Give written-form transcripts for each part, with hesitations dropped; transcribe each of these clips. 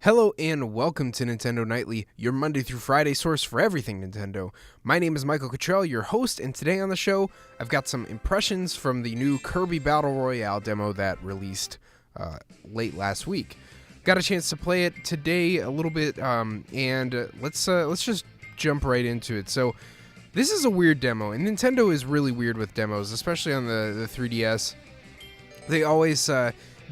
Hello and welcome to Nintendo Nightly, your Monday through Friday source for everything Nintendo. My name is Michael Cottrell, your host, and today on the show, I've got some impressions from the new Kirby Battle Royale demo that released late last week. Got a chance to play it today a little bit, and let's just jump right into it. So, this is a weird demo, and Nintendo is really weird with demos, especially on the 3DS. They always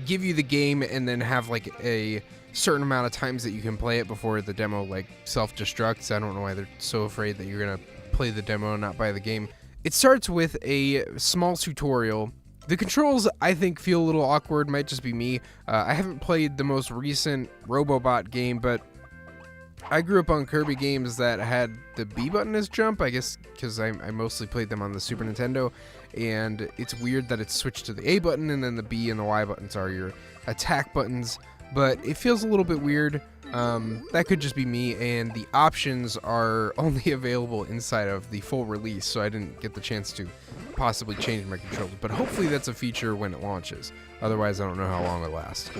give you the game and then have like a certain amount of times that you can play it before the demo like self-destructs. I don't know why they're so afraid that you're gonna play the demo and not buy the game. It starts with a small tutorial. The controls, I think, feel a little awkward. Might just be me. I haven't played the most recent Robobot game, but I grew up on Kirby games that had the B button as jump, I guess because I mostly played them on the Super Nintendo, and it's weird that it's switched to the A button and then the B and the Y buttons are your attack buttons. But it feels a little bit weird. That could just be me, and the options are only available inside of the full release, so I didn't get the chance to possibly change my controller. But hopefully that's a feature when it launches. Otherwise, I don't know how long it lasts.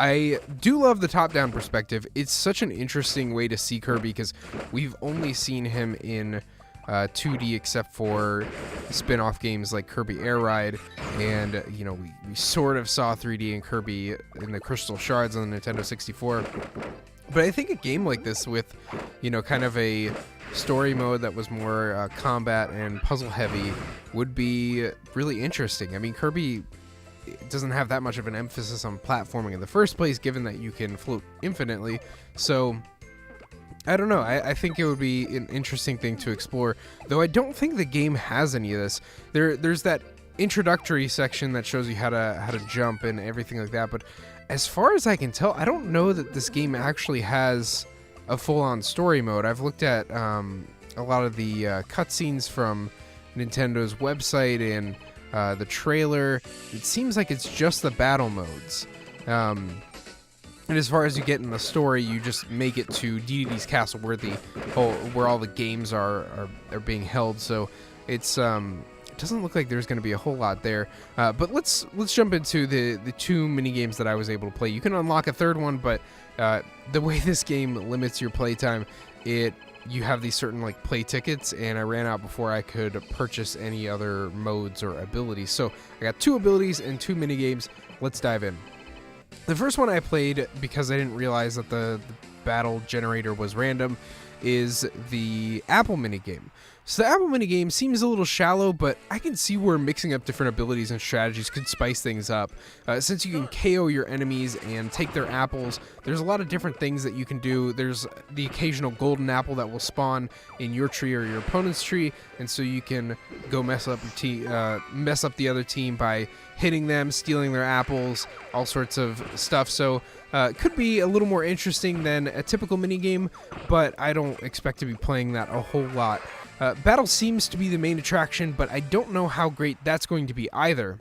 I do love the top-down perspective. It's such an interesting way to see Kirby, because we've only seen him in 2D except for spin-off games like Kirby Air Ride, and you know, we sort of saw 3D in Kirby in the Crystal Shards on the Nintendo 64. But I think a game like this with, you know, kind of a story mode that was more combat and puzzle heavy would be really interesting. I mean, Kirby doesn't have that much of an emphasis on platforming in the first place, given that you can float infinitely, so I don't know. I think it would be an interesting thing to explore, though I don't think the game has any of this. There's that introductory section that shows you how to jump and everything like that, but as far as I can tell, I don't know that this game actually has a full-on story mode. I've looked at a lot of the cutscenes from Nintendo's website and the trailer. It seems like it's just the battle modes. And as far as you get in the story, you just make it to DDD's castle, where all the games are being held. So it's it doesn't look like there's going to be a whole lot there. But let's jump into the two mini games that I was able to play. You can unlock a third one, but the way this game limits your playtime, you have these certain like play tickets, and I ran out before I could purchase any other modes or abilities. So I got two abilities and two mini games. Let's dive in. The first one I played, because I didn't realize that the battle generator was random, is the Apple minigame. So the Apple minigame seems a little shallow, but I can see where mixing up different abilities and strategies could spice things up. Since you can KO your enemies and take their apples, there's a lot of different things that you can do. There's the occasional golden apple that will spawn in your tree or your opponent's tree, and so you can go mess up the other team by hitting them, stealing their apples, all sorts of stuff. So it could be a little more interesting than a typical minigame, but I don't expect to be playing that a whole lot. Battle seems to be the main attraction, but I don't know how great that's going to be either,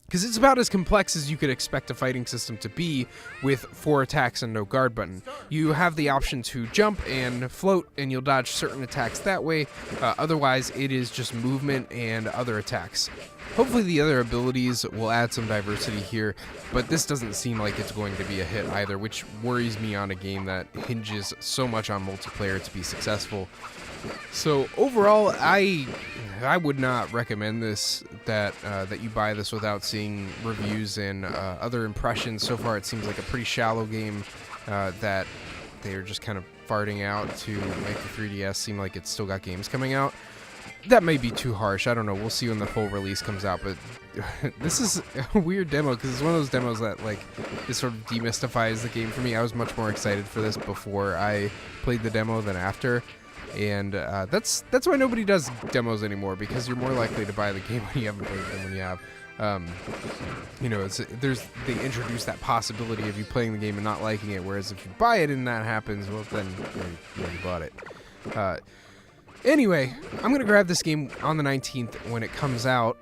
because it's about as complex as you could expect a fighting system to be with 4 attacks and no guard button. You have the option to jump and float, and you'll dodge certain attacks that way. Otherwise, it is just movement and other attacks. Hopefully the other abilities will add some diversity here, but this doesn't seem like it's going to be a hit either, which worries me on a game that hinges so much on multiplayer to be successful. So overall, I would not recommend this, that you buy this without seeing reviews and other impressions. So far, it seems like a pretty shallow game that they're just kind of farting out to make the 3DS seem like it's still got games coming out. That may be too harsh. I don't know. We'll see when the full release comes out. But this is a weird demo, because it's one of those demos that like it sort of demystifies the game for me. I was much more excited for this before I played the demo than after. And that's why nobody does demos anymore, because you're more likely to buy the game when you haven't played it than when you have. You know, they introduce that possibility of you playing the game and not liking it, whereas if you buy it and that happens, well, then you bought it. Anyway, I'm going to grab this game on the 19th when it comes out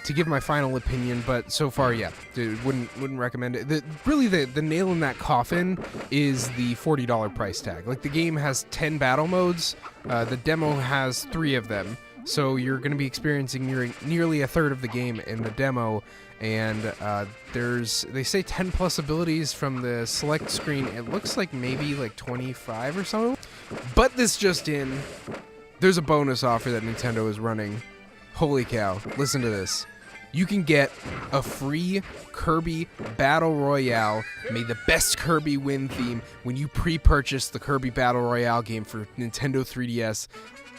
to give my final opinion, but so far, yeah, dude, wouldn't recommend it. Really, the nail in that coffin is the $40 price tag. Like, the game has 10 battle modes. The demo has 3 of them. So you're going to be experiencing nearly a third of the game in the demo, and they say 10 plus abilities from the select screen. It looks like maybe like 25 or so. But this just in, there's a bonus offer that Nintendo is running. Holy cow, listen to this. You can get a free Kirby Battle Royale, may the best Kirby win theme, when you pre-purchase the Kirby Battle Royale game for Nintendo 3DS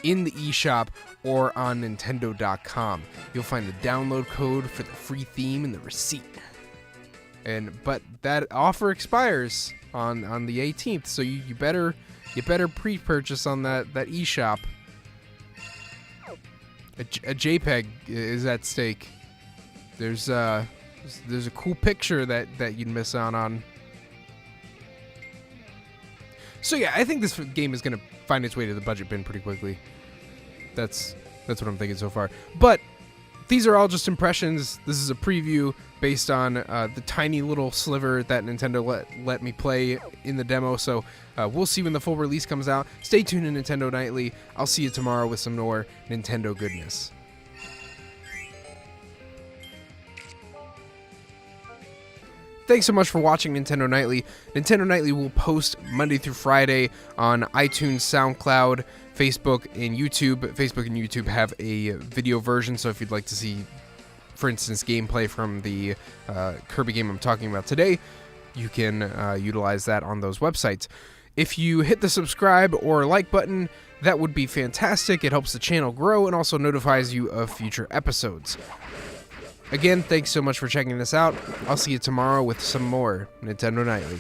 in the eShop or on Nintendo.com. You'll find the download code for the free theme in the receipt. But that offer expires on the 18th, so you better pre-purchase on that eShop. A JPEG is at stake. There's a cool picture that you'd miss out on. So yeah, I think this game is gonna find its way to the budget bin pretty quickly. That's what I'm thinking so far. But these are all just impressions. This is a preview based on the tiny little sliver that Nintendo let me play in the demo. So we'll see when the full release comes out. Stay tuned to Nintendo Nightly. I'll see you tomorrow with some more Nintendo goodness. Thanks so much for watching Nintendo Nightly. Nintendo Nightly will post Monday through Friday on iTunes, SoundCloud, Facebook, and YouTube. Facebook and YouTube have a video version, so if you'd like to see, for instance, gameplay from the Kirby game I'm talking about today, you can utilize that on those websites. If you hit the subscribe or like button, that would be fantastic. It helps the channel grow and also notifies you of future episodes. Again, thanks so much for checking this out. I'll see you tomorrow with some more Nintendo Nightly.